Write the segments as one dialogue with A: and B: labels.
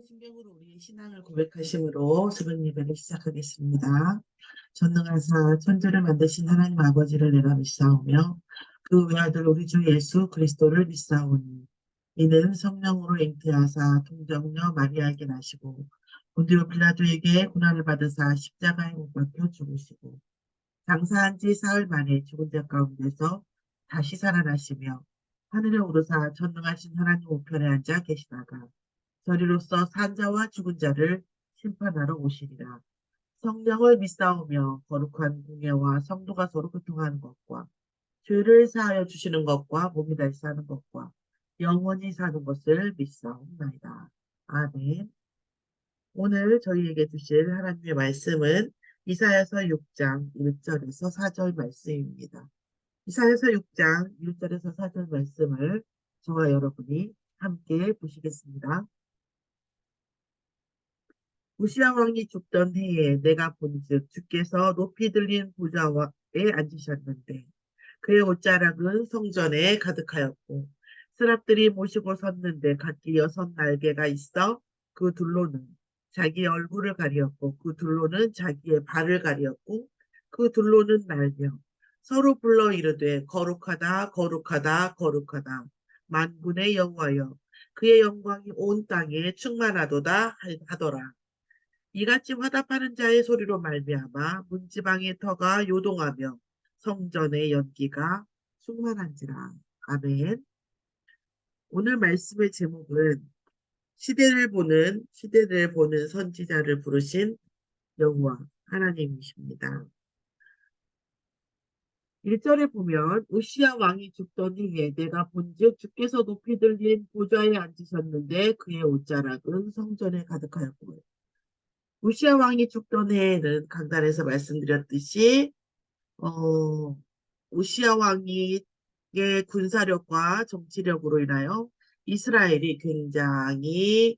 A: 신경으로 우리의 신앙을 고백하심으로 수분 예배를 시작하겠습니다. 전능하사 천지를 만드신 하나님 아버지를 내가 믿사오며 그 외아들 우리 주 예수 그리스도를 믿사오니 이는 성령으로 잉태하사 통정녀 마리아에게 나시고 본디오 빌라도에게 고난을 받으사 십자가에 못 박혀 죽으시고 장사한 지 사흘 만에 죽은 자 가운데서 다시 살아나시며 하늘에 오르사 전능하신 하나님 우편에 앉아 계시다가 저리로서 산자와 죽은 자를 심판하러 오시리라. 성령을 믿사오며 거룩한 공예와 성도가 서로 교통하는 것과 죄를 사하여 주시는 것과 몸이 다시 사는 것과 영원히 사는 것을 믿사옵나이다. 아멘. 오늘 저희에게 주실 하나님의 말씀은 이사야서 6장 1절에서 4절 말씀입니다. 이사야서 6장 1절에서 4절 말씀을 저와 여러분이 함께 보시겠습니다. 우시아 왕이 죽던 해에 내가 본즉 주께서 높이 들린 보좌에 앉으셨는데 그의 옷자락은 성전에 가득하였고 스랍들이 모시고 섰는데 각기 6 날개가 있어 그 둘로는 자기 얼굴을 가리었고 그 둘로는 자기의 발을 가리었고 그 둘로는 날며 서로 불러 이르되 거룩하다 거룩하다 거룩하다 만군의 여호와여 그의 영광이 온 땅에 충만하도다 하더라. 이같이 화답하는 자의 소리로 말미암아 문지방의 터가 요동하며 성전의 연기가 충만한지라. 아멘. 오늘 말씀의 제목은 시대를 보는 선지자를 부르신 여호와 하나님이십니다. 1절에 보면 우시아 왕이 죽던 후에 내가 본즉 주께서 높이 들린 보좌에 앉으셨는데 그의 옷자락은 성전에 가득하였고 우시아 왕이 죽던 해에는 강단에서 말씀드렸듯이 우시아 왕의 군사력과 정치력으로 인하여 이스라엘이 굉장히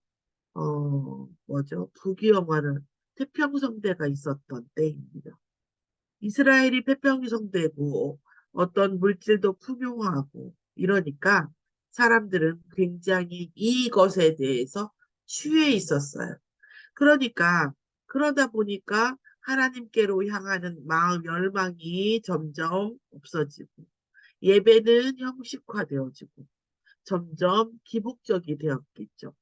A: 부귀영화를 태평성대가 있었던 때입니다. 이스라엘이 태평성대고 어떤 물질도 풍요하고 이러니까 사람들은 굉장히 이것에 대해서 취해 있었어요. 그러니까 그러다 보니까 하나님께로 향하는 마음 열망이 점점 없어지고 예배는 형식화되어지고 점점 기복적이 되었겠죠.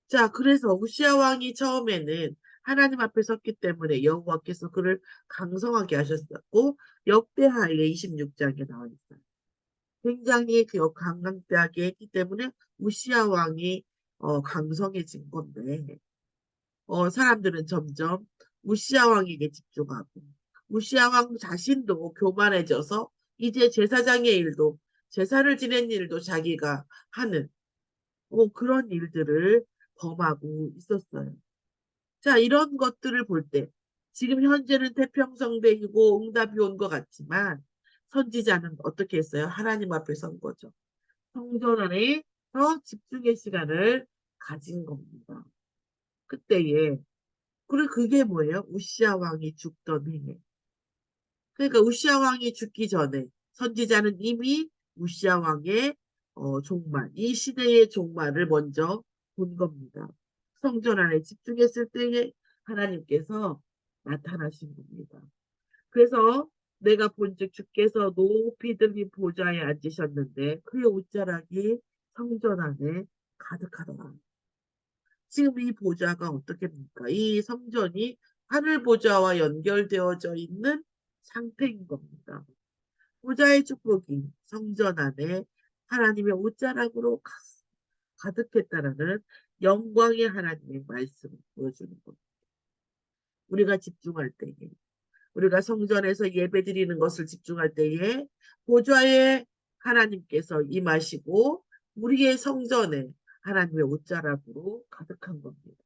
A: 자, 그래서 우시아 왕이 처음에는 하나님 앞에 섰기 때문에 여호와께서 그를 강성하게 하셨었고 역대하에 26장에 나와 있어요. 굉장히 강강대하게 했기 때문에 우시아 왕이 강성해진 건데 사람들은 점점 우시아 왕에게 집중하고 우시아 왕 자신도 교만해져서 이제 제사장의 일도 제사를 지낸 일도 자기가 하는 그런 일들을 범하고 있었어요. 자, 이런 것들을 볼 때 지금 현재는 태평성대이고 응답이 온 것 같지만 선지자는 어떻게 했어요? 하나님 앞에 선 거죠. 성전 안에서 집중의 시간을 가진 겁니다. 그때에 그리고 그게 뭐예요? 우시아 왕이 죽던 해에. 그러니까 우시아 왕이 죽기 전에 선지자는 이미 우시아 왕의 종말, 이 시대의 종말을 먼저 본 겁니다. 성전 안에 집중했을 때에 하나님께서 나타나신 겁니다. 그래서 내가 본즉 주께서 높이 들린 보좌에 앉으셨는데 그의 옷자락이 성전 안에 가득하더라. 지금 이 보좌가 어떻게 됩니까? 이 성전이 하늘 보좌와 연결되어져 있는 상태인 겁니다. 보좌의 축복이 성전 안에 하나님의 옷자락으로 가득했다라는 영광의 하나님의 말씀을 보여주는 겁니다. 우리가 집중할 때에, 우리가 성전에서 예배드리는 것을 집중할 때에 보좌에 하나님께서 임하시고 우리의 성전에 하나님의 옷자락으로 가득한 겁니다.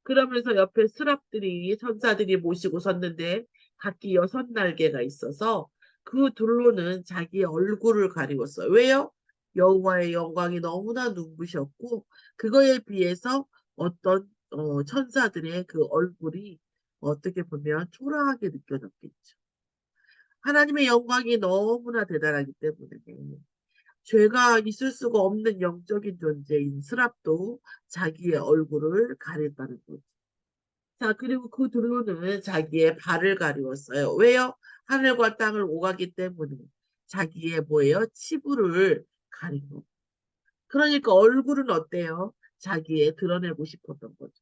A: 그러면서 옆에 스랍들이 천사들이 모시고 섰는데 각기 6 날개가 있어서 그 둘로는 자기의 얼굴을 가리웠어요. 왜요? 여호와의 영광이 너무나 눈부셨고 그거에 비해서 어떤 천사들의 그 얼굴이 어떻게 보면 초라하게 느껴졌겠죠. 하나님의 영광이 너무나 대단하기 때문에 죄가 있을 수가 없는 영적인 존재인 스랍도 자기의 얼굴을 가렸다는 거죠. 자, 그리고 그 드루는 자기의 발을 가리웠어요. 왜요? 하늘과 땅을 오가기 때문에 자기의 뭐예요? 치부를 가린 거. 그러니까 얼굴은 어때요? 자기의 드러내고 싶었던 거죠.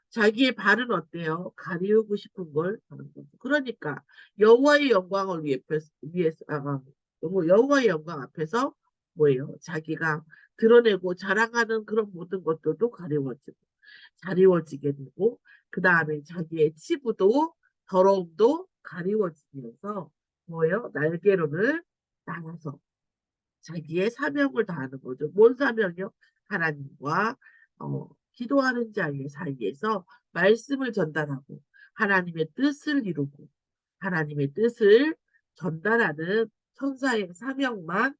A: 자기의 발은 어때요? 가리우고 싶은 걸 하는 거죠. 그러니까 여호와의 영광을 위해서 여호와의 영광 앞에서 뭐예요? 자기가 드러내고 자랑하는 그런 모든 것들도 가리워지게 되고 그 다음에 자기의 치부도 더러움도 가리워지면서 뭐예요? 날개로를 날아서 자기의 사명을 다하는 거죠. 뭔 사명이요? 하나님과 기도하는 자의 사이에서 말씀을 전달하고 하나님의 뜻을 이루고 하나님의 뜻을 전달하는 천사의 사명만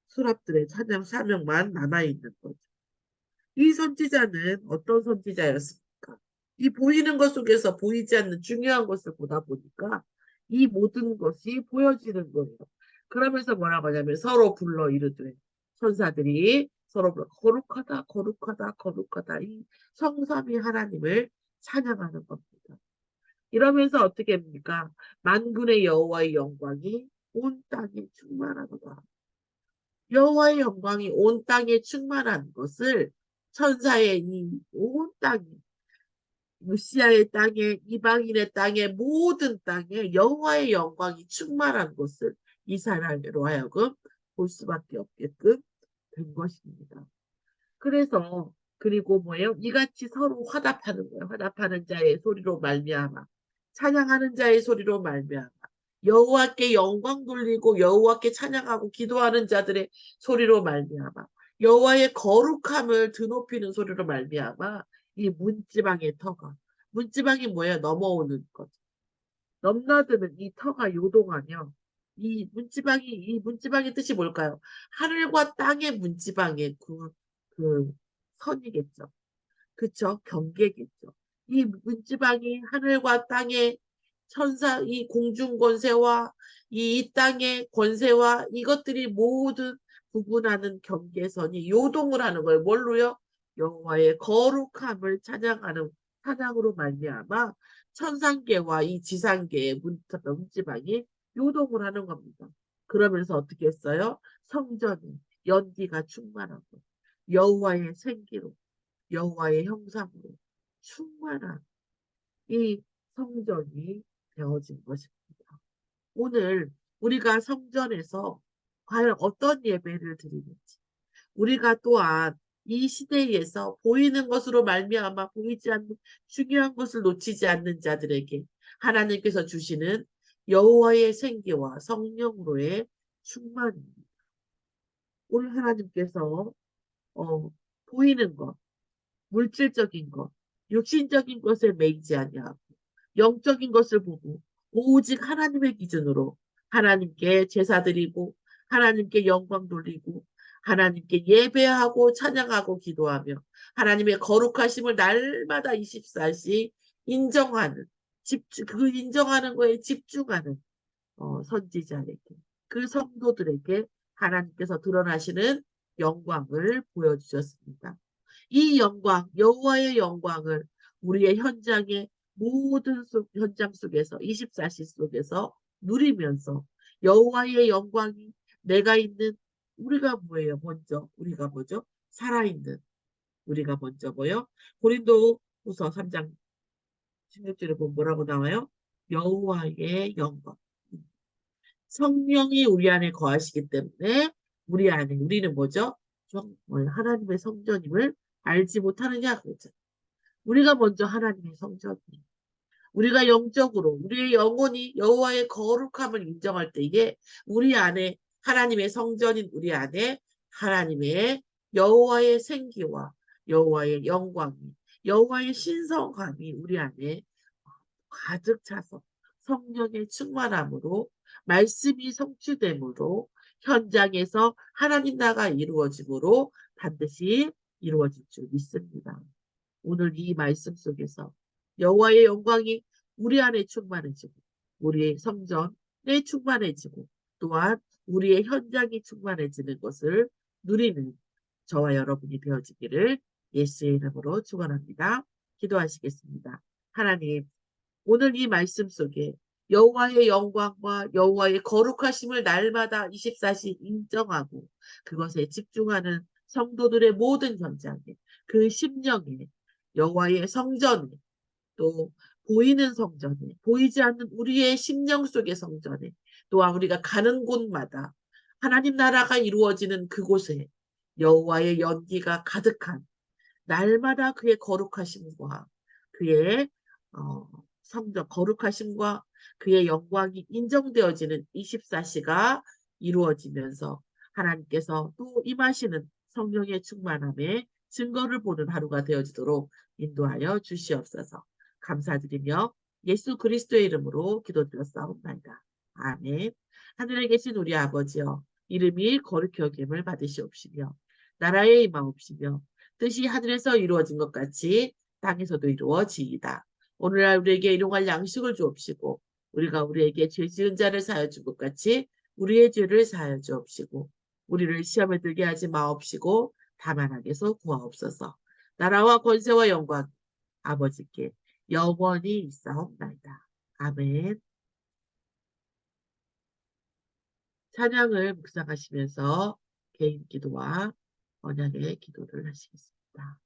A: 수랍들의 찬양 사명만 남아있는 거죠. 이 선지자는 어떤 선지자였습니까? 이 보이는 것 속에서 보이지 않는 중요한 것을 보다 보니까 이 모든 것이 보여지는 거예요. 그러면서 뭐라고 하냐면 서로 불러 이르되 천사들이 서로 불러 거룩하다 거룩하다 거룩하다 이 성삼위 하나님을 찬양하는 겁니다. 이러면서 어떻게 합니까? 만군의 여호와의 영광이 온 땅에 충만하도다. 여호와의 영광이 온 땅에 충만한 것을 천사의 이 온 땅에 루시아의 땅에 이방인의 땅에 모든 땅에 여호와의 영광이 충만한 것을 이스라엘로 하여금 볼 수밖에 없게끔 된 것입니다. 그래서 그리고 뭐예요? 이같이 서로 화답하는 거예요. 화답하는 자의 소리로 말미암아 찬양하는 자의 소리로 말미암아 여호와께 영광 돌리고 여호와께 찬양하고 기도하는 자들의 소리로 말미암아 여호와의 거룩함을 드높이는 소리로 말미암아 이 문지방의 터가 문지방이 뭐예요? 넘어오는 거죠. 넘나드는 이 터가 요동하며 이 문지방의 뜻이 뭘까요? 하늘과 땅의 문지방의 그 선이겠죠. 그쵸? 경계겠죠. 이 문지방이 하늘과 땅의 천사, 이 공중 권세와 이 땅의 권세와 이것들이 모든 구분하는 경계선이 요동을 하는 거예요. 뭘로요? 여호와의 거룩함을 찬양하는 찬양으로 말미암아 천상계와 이 지상계의 문지방이 요동을 하는 겁니다. 그러면서 어떻게 했어요? 성전이 연기가 충만하고 여호와의 생기로 여호와의 형상으로 충만한 이 성전이 되어진 것입니다. 오늘 우리가 성전에서 과연 어떤 예배를 드리는지 우리가 또한 이 시대에서 보이는 것으로 말미암아 보이지 않는 중요한 것을 놓치지 않는 자들에게 하나님께서 주시는 여호와의 생기와 성령으로의 충만입니다. 오늘 하나님께서 보이는 것 물질적인 것, 육신적인 것에 매이지 아니하고 영적인 것을 보고 오직 하나님의 기준으로 하나님께 제사 드리고 하나님께 영광 돌리고 하나님께 예배하고 찬양하고 기도하며 하나님의 거룩하심을 날마다 24시 인정하는 그 인정하는 거에 집중하는 선지자에게 그 성도들에게 하나님께서 드러나시는 영광을 보여주셨습니다. 이 영광, 여호와의 영광을 우리의 현장의 모든 현장 속에서 24시 속에서 누리면서 여호와의 영광이 내가 있는 우리가 뭐예요? 먼저 우리가 뭐죠? 살아있는 우리가 먼저 뭐요? 고린도후서 3장 16절에 보면 뭐라고 나와요? 여호와의 영광. 성령이 우리 안에 거하시기 때문에 우리 안에 우리는 뭐죠? 하나님의 성전임을 알지 못하느냐 그랬죠. 우리가 먼저 하나님의 성전이에요. 우리가 영적으로 우리의 영혼이 여호와의 거룩함을 인정할 때에 우리 안에 하나님의 성전인 우리 안에 하나님의 여호와의 생기와 여호와의 영광이 여호와의 신성함이 우리 안에 가득 차서 성령의 충만함으로 말씀이 성취됨으로 현장에서 하나님 나라가 이루어짐으로 반드시 이루어질 줄 믿습니다. 오늘 이 말씀 속에서 여호와의 영광이 우리 안에 충만해지고 우리의 성전에 충만해지고 또한
B: 우리의 현장이 충만해지는 것을 누리는 저와 여러분이 되어지기를 예수의 이름으로 축원합니다. 기도하시겠습니다. 하나님, 오늘 이 말씀 속에 여호와의 영광과 여호와의 거룩하심을 날마다 24시 인정하고 그것에 집중하는 성도들의 모든 현장에, 그 심령에, 여호와의 성전에, 또 보이는 성전에, 보이지 않는 우리의 심령 속의 성전에, 또한 우리가 가는 곳마다 하나님 나라가 이루어지는 그곳에 여호와의 연기가 가득한 날마다 그의 거룩하심과 그의 성전 거룩하심과 그의 영광이 인정되어지는 24시가 이루어지면서 하나님께서 또 임하시는 성령의 충만함에 증거를 보는 하루가 되어지도록 인도하여 주시옵소서. 감사드리며 예수 그리스도의 이름으로 기도드렸사옵나이다. 아멘. 하늘에 계신 우리 아버지여, 이름이 거룩히 여김을 받으시옵시며 나라에 임하옵시며 뜻이 하늘에서 이루어진 것 같이 땅에서도 이루어지이다. 오늘날 우리에게 일용할 양식을 주옵시고 우리가 우리에게 죄 지은 자를 사하여 준 것 같이 우리의 죄를 사하여 주옵시고 우리를 시험에 들게 하지 마옵시고 다만 악에서 구하옵소서. 나라와 권세와 영광 아버지께 영원히 있사옵나이다. 아멘. 찬양을 묵상하시면서 개인 기도와 언약의 기도를 하시겠습니다.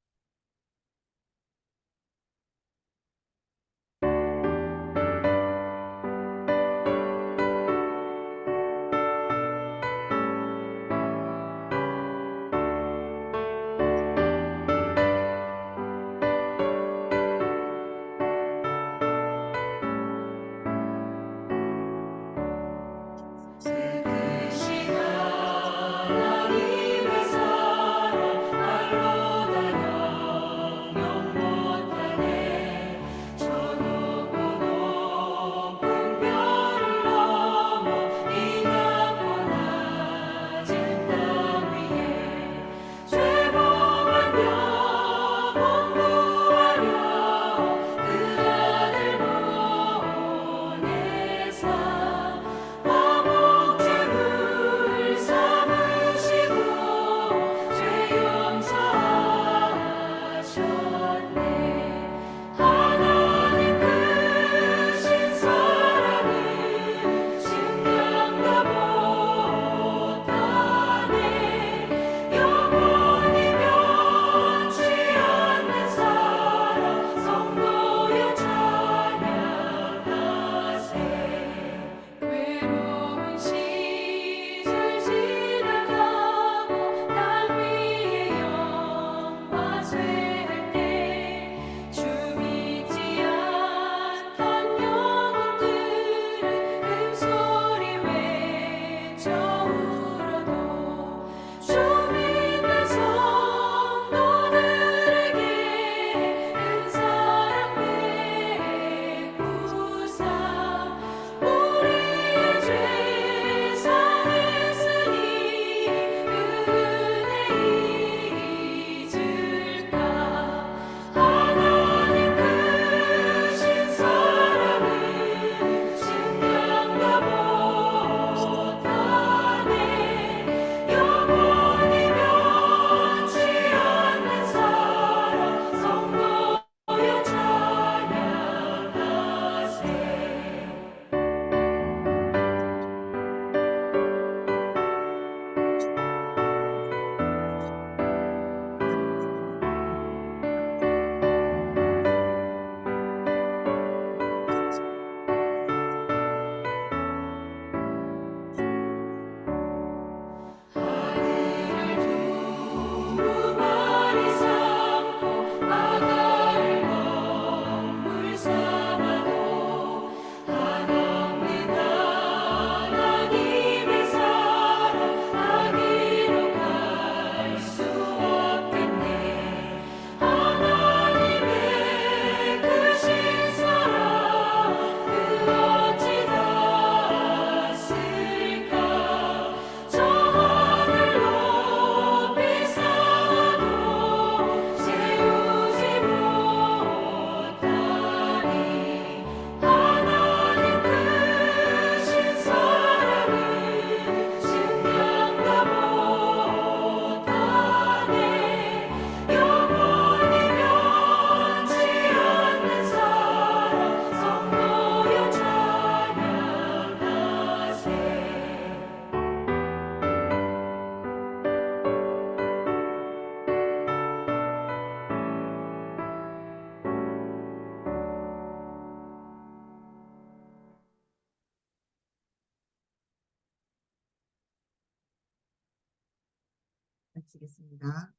A: 마치겠습니다.